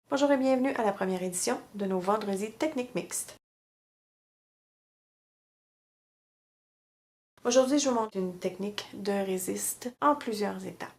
Bonjour et bienvenue à la première édition de nos vendredis techniques mixtes. Aujourd'hui, je vous montre une technique de résiste en plusieurs étapes.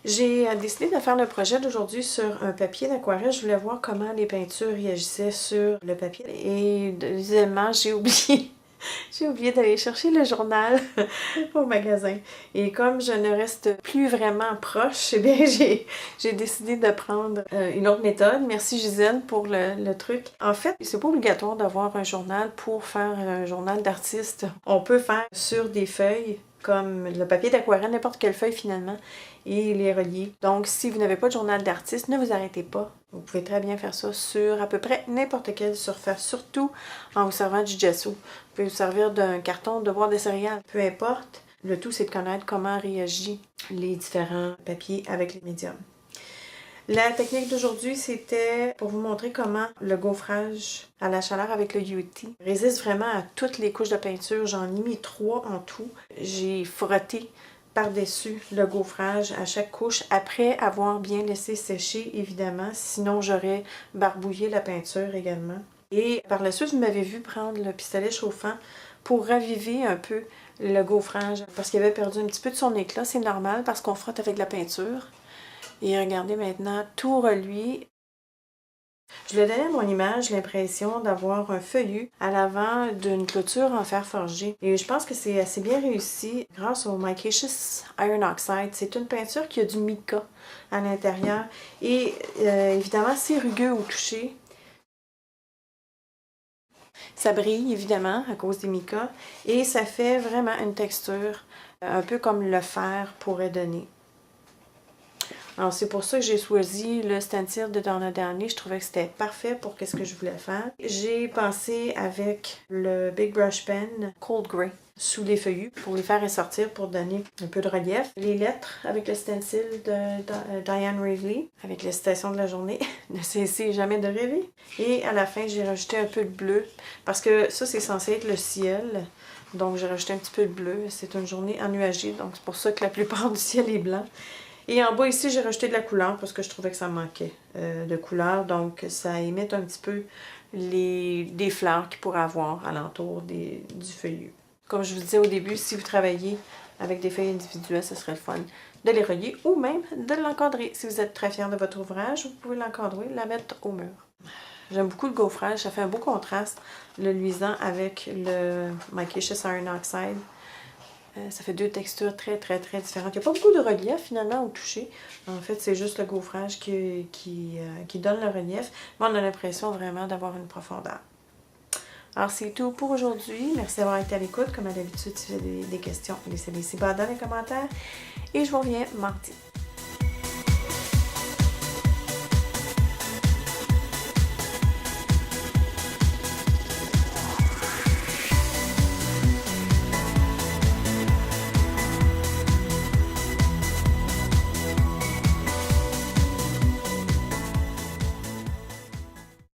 J'ai décidé de faire le projet d'aujourd'hui sur un papier d'aquarelle. Je voulais voir comment les peintures réagissaient sur le papier. Et deuxièmement, j'ai oublié d'aller chercher le journal au magasin. Et comme je ne reste plus vraiment proche, eh bien j'ai décidé de prendre une autre méthode. Merci Gisèle pour le truc. En fait, c'est pas obligatoire d'avoir un journal pour faire un journal d'artiste. On peut faire sur des feuilles comme le papier d'aquarelle, n'importe quelle feuille finalement, et les relier. Donc, si vous n'avez pas de journal d'artiste, ne vous arrêtez pas. Vous pouvez très bien faire ça sur à peu près n'importe quelle surface, surtout en vous servant du gesso. Vous pouvez vous servir d'un carton de boîte de céréales, peu importe. Le tout, c'est de connaître comment réagissent les différents papiers avec les médiums. La technique d'aujourd'hui, c'était pour vous montrer comment le gaufrage à la chaleur avec le UT résiste vraiment à toutes les couches de peinture. J'en ai mis 3 en tout. J'ai frotté par-dessus le gaufrage à chaque couche après avoir bien laissé sécher, évidemment. Sinon, j'aurais barbouillé la peinture également. Et par la suite, vous m'avez vu prendre le pistolet chauffant pour raviver un peu le gaufrage parce qu'il avait perdu un petit peu de son éclat. C'est normal parce qu'on frotte avec la peinture. Et regardez maintenant, tout reluit. Je lui ai donné à mon image l'impression d'avoir un feuillu à l'avant d'une clôture en fer forgé. Et je pense que c'est assez bien réussi grâce au Micaceous Iron Oxide. C'est une peinture qui a du mica à l'intérieur. Et évidemment, c'est rugueux au toucher. Ça brille évidemment à cause des micas. Et ça fait vraiment une texture un peu comme le fer pourrait donner. Alors, c'est pour ça que j'ai choisi le stencil de Donna Downey. Je trouvais que c'était parfait pour ce que je voulais faire. J'ai pensé avec le Big Brush Pen Cold Grey sous les feuillus pour les faire ressortir pour donner un peu de relief. Les lettres avec le stencil de Diane Reevely avec les citations de la journée. Ne cessez jamais de rêver. Et à la fin, j'ai rajouté un peu de bleu parce que ça, c'est censé être le ciel. Donc, j'ai rajouté un petit peu de bleu. C'est une journée ennuagée, donc c'est pour ça que la plupart du ciel est blanc. Et en bas ici, j'ai rajouté de la couleur parce que je trouvais que ça manquait de couleur. Donc, ça imite un petit peu des fleurs qu'il pourrait avoir alentour du feuillu. Comme je vous disais au début, si vous travaillez avec des feuilles individuelles, ce serait le fun de les relier ou même de l'encadrer. Si vous êtes très fier de votre ouvrage, vous pouvez l'encadrer, la mettre au mur. J'aime beaucoup le gaufrage. Ça fait un beau contraste, le luisant avec le Micaceous Iron Oxide. Ça fait 2 textures très différentes. Il n'y a pas beaucoup de relief finalement au toucher. En fait, c'est juste le gaufrage qui donne le relief. Mais on a l'impression vraiment d'avoir une profondeur. Alors, c'est tout pour aujourd'hui. Merci d'avoir été à l'écoute. Comme à l'habitude, si vous avez des questions, laissez-les ici bas dans les commentaires. Et je vous reviens mardi.